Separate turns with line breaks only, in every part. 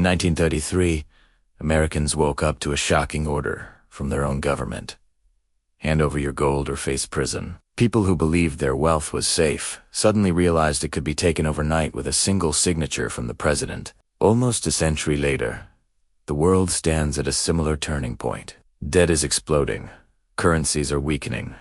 In 1933, Americans woke up to a shocking order from their own government. Hand over your gold or face prison. People who believed their wealth was safe suddenly realized it could be taken overnight with a single signature from the president. Almost a century later, the world stands at a similar turning point. Debt is exploding, currencies are weakening,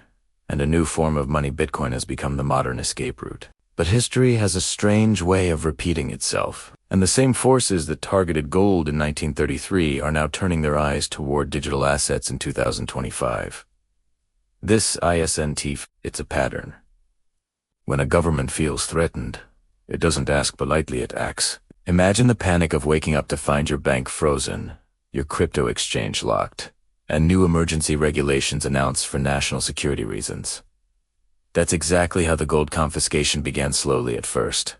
and a new form of money, Bitcoin, has become the modern escape route. But history has a strange way of repeating itself, and the same forces that targeted gold in 1933 are now turning their eyes toward digital assets in 2025. This isn't, it's a pattern. When a government feels threatened, it doesn't ask politely, it acts. Imagine the panic of waking up to find your bank frozen, your crypto exchange locked, and new emergency regulations announced for national security reasons. That's exactly how the gold confiscation began, slowly at first,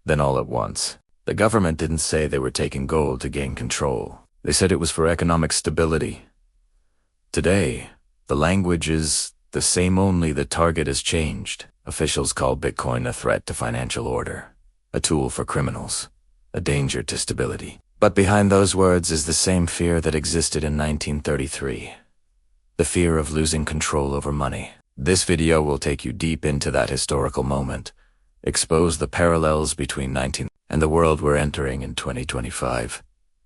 then all at once. The government didn't say they were taking gold to gain control. They said it was for economic stability. Today, the language is the same, only the target has changed. Officials call Bitcoin a threat to financial order, a tool for criminals, a danger to stability. But behind those words is the same fear that existed in 1933. The fear of losing control over money. This video will take you deep into that historical moment, expose the parallels between 19 and the world we're entering in 2025,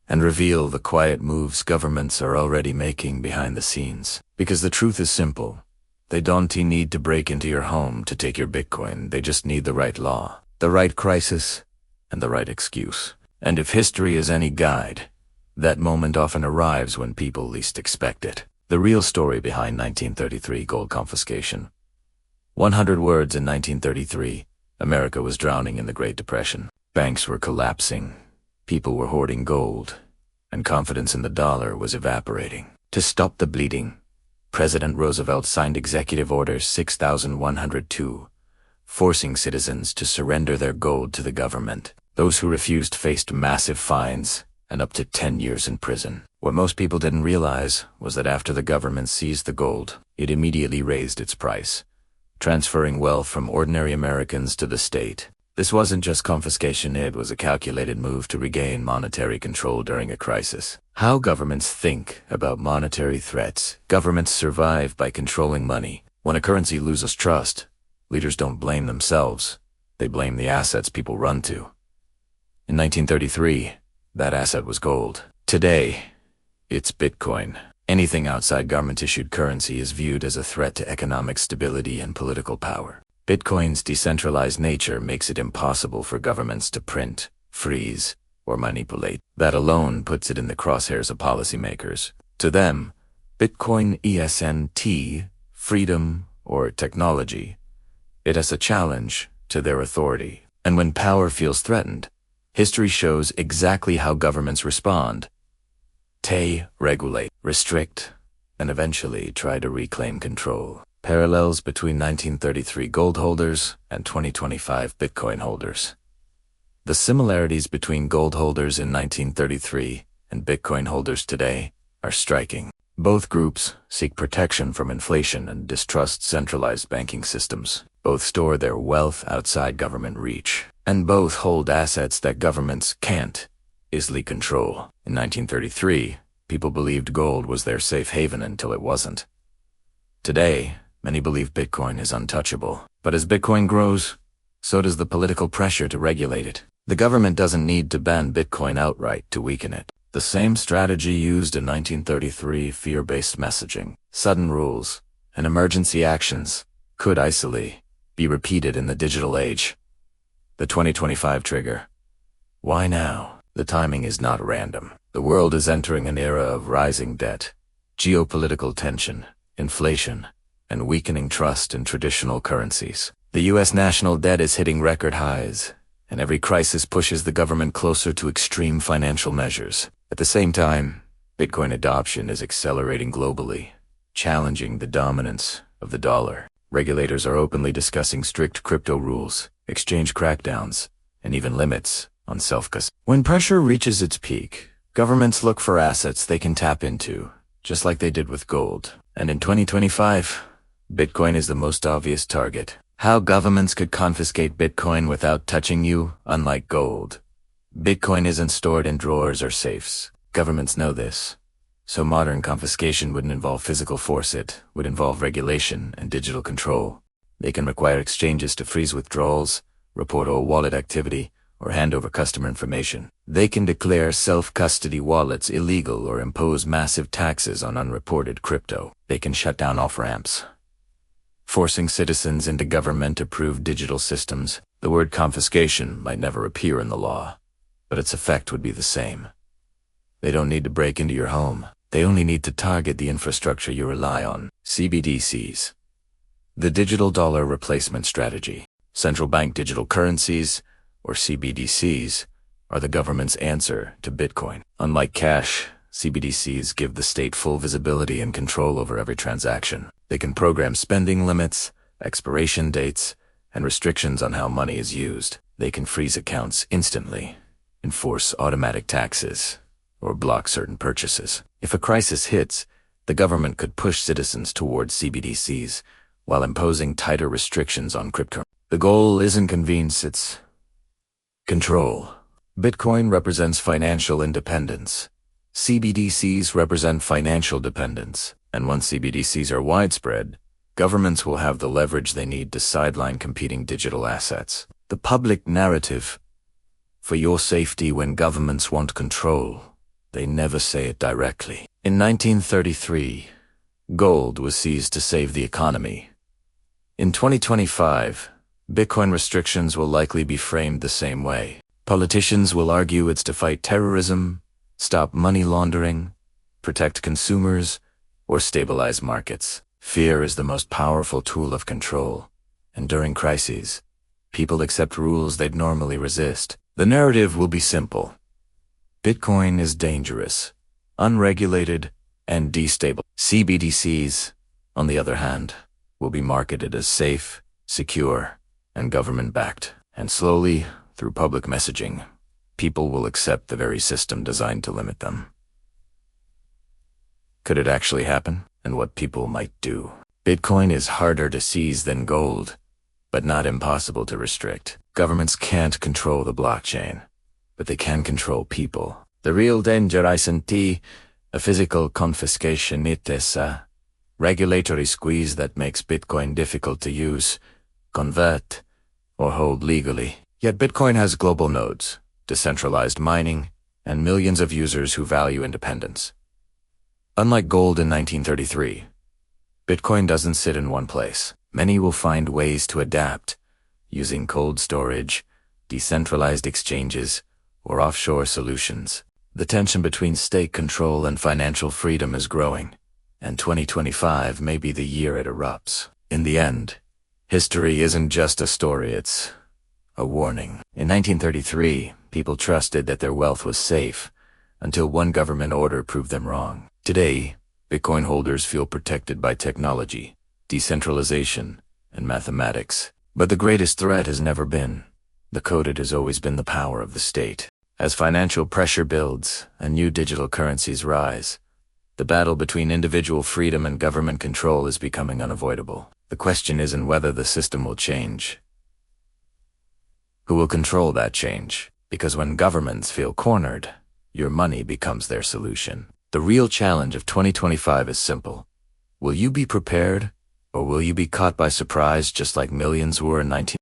and reveal the quiet moves governments are already making behind the scenes. Because the truth is simple. They don't need to break into your home to take your Bitcoin. They just need the right law, the right crisis, and the right excuse. And if history is any guide, that moment often arrives when people least expect it. The real story behind 1933 gold confiscation. 100 words. In 1933, America was drowning in the Great Depression. Banks were collapsing, people were hoarding gold, and confidence in the dollar was evaporating. To stop the bleeding, President Roosevelt signed Executive Order 6102, forcing citizens to surrender their gold to the government. Those who refused faced massive fines and up to 10 years in prison. What most people didn't realize was that after the government seized the gold, it immediately raised its price, transferring wealth from ordinary Americans to the state. This wasn't just confiscation, it was a calculated move to regain monetary control during a crisis. How governments think about monetary threats. Governments survive by controlling money. When a currency loses trust, leaders don't blame themselves. They blame the assets people run to. In 1933, that asset was gold. Today, it's Bitcoin. Anything outside government-issued currency is viewed as a threat to economic stability and political power. Bitcoin's decentralized nature makes it impossible for governments to print, freeze, or manipulate. That alone puts it in the crosshairs of policymakers. To them, Bitcoin isn't freedom or technology. It is a challenge to their authority. And when power feels threatened, history shows exactly how governments respond. They regulate, restrict, and eventually try to reclaim control. Parallels between 1933 gold holders and 2025 Bitcoin holders. The similarities between gold holders in 1933 and Bitcoin holders today are striking. Both groups seek protection from inflation and distrust centralized banking systems. Both store their wealth outside government reach. And both hold assets that governments can't easily control. In 1933, people believed gold was their safe haven until it wasn't. Today, many believe Bitcoin is untouchable. But as Bitcoin grows, so does the political pressure to regulate it. The government doesn't need to ban Bitcoin outright to weaken it. The same strategy used in 1933, fear-based messaging, sudden rules, and emergency actions, could easily be repeated in the digital age. The 2025 trigger. Why now? The timing is not random. The world is entering an era of rising debt, geopolitical tension, inflation, and weakening trust in traditional currencies. The U.S. national debt is hitting record highs, and every crisis pushes the government closer to extreme financial measures. At the same time, Bitcoin adoption is accelerating globally, challenging the dominance of the dollar. Regulators are openly discussing strict crypto rules, exchange crackdowns, and even limits on self-custody. When pressure reaches its peak, governments look for assets they can tap into, just like they did with gold. And in 2025, Bitcoin is the most obvious target. How governments could confiscate Bitcoin without touching you, unlike gold. Bitcoin isn't stored in drawers or safes. Governments know this. So modern confiscation wouldn't involve physical force, it would involve regulation and digital control. They can require exchanges to freeze withdrawals, report all wallet activity, or hand over customer information. They can declare self-custody wallets illegal or impose massive taxes on unreported crypto. They can shut down off-ramps, forcing citizens into government-approved digital systems. The word confiscation might never appear in the law, but its effect would be the same. They don't need to break into your home. They only need to target the infrastructure you rely on. CBDCs. The digital dollar replacement strategy. Central bank digital currencies, or CBDCs, are the government's answer to Bitcoin. Unlike cash, CBDCs give the state full visibility and control over every transaction. They can program spending limits, expiration dates, and restrictions on how money is used. They can freeze accounts instantly, enforce automatic taxes, or block certain purchases. If a crisis hits, the government could push citizens towards CBDCs while imposing tighter restrictions on crypto. The goal isn't convenience, it's control. Bitcoin represents financial independence. CBDCs represent financial dependence. And once CBDCs are widespread, governments will have the leverage they need to sideline competing digital assets. The public narrative: for your safety when governments want control. They never say it directly. In 1933, gold was seized to save the economy. In 2025, Bitcoin restrictions will likely be framed the same way. Politicians will argue it's to fight terrorism, stop money laundering, protect consumers, or stabilize markets. Fear is the most powerful tool of control, and during crises, people accept rules they'd normally resist. The narrative will be simple. Bitcoin is dangerous, unregulated, and destabilized. CBDCs, on the other hand, will be marketed as safe, secure, and government-backed. And slowly, through public messaging, people will accept the very system designed to limit them. Could it actually happen? And what people might do? Bitcoin is harder to seize than gold, but not impossible to restrict. Governments can't control the blockchain, but they can control people. The real danger isn't a physical confiscation, it is a regulatory squeeze that makes Bitcoin difficult to use, convert, or hold legally. Yet Bitcoin has global nodes, decentralized mining, and millions of users who value independence. Unlike gold in 1933, Bitcoin doesn't sit in one place. Many will find ways to adapt, using cold storage, decentralized exchanges, or offshore solutions. The tension between state control and financial freedom is growing, and 2025 may be the year it erupts. In the end, history isn't just a story, it's a warning. In 1933, people trusted that their wealth was safe, until one government order proved them wrong. Today, Bitcoin holders feel protected by technology, decentralization, and mathematics. But the greatest threat has never been the code, it has always been the power of the state. As financial pressure builds and new digital currencies rise, the battle between individual freedom and government control is becoming unavoidable. The question isn't whether the system will change. Who will control that change? Because when governments feel cornered, your money becomes their solution. The real challenge of 2025 is simple. Will you be prepared, or will you be caught by surprise just like millions were in 19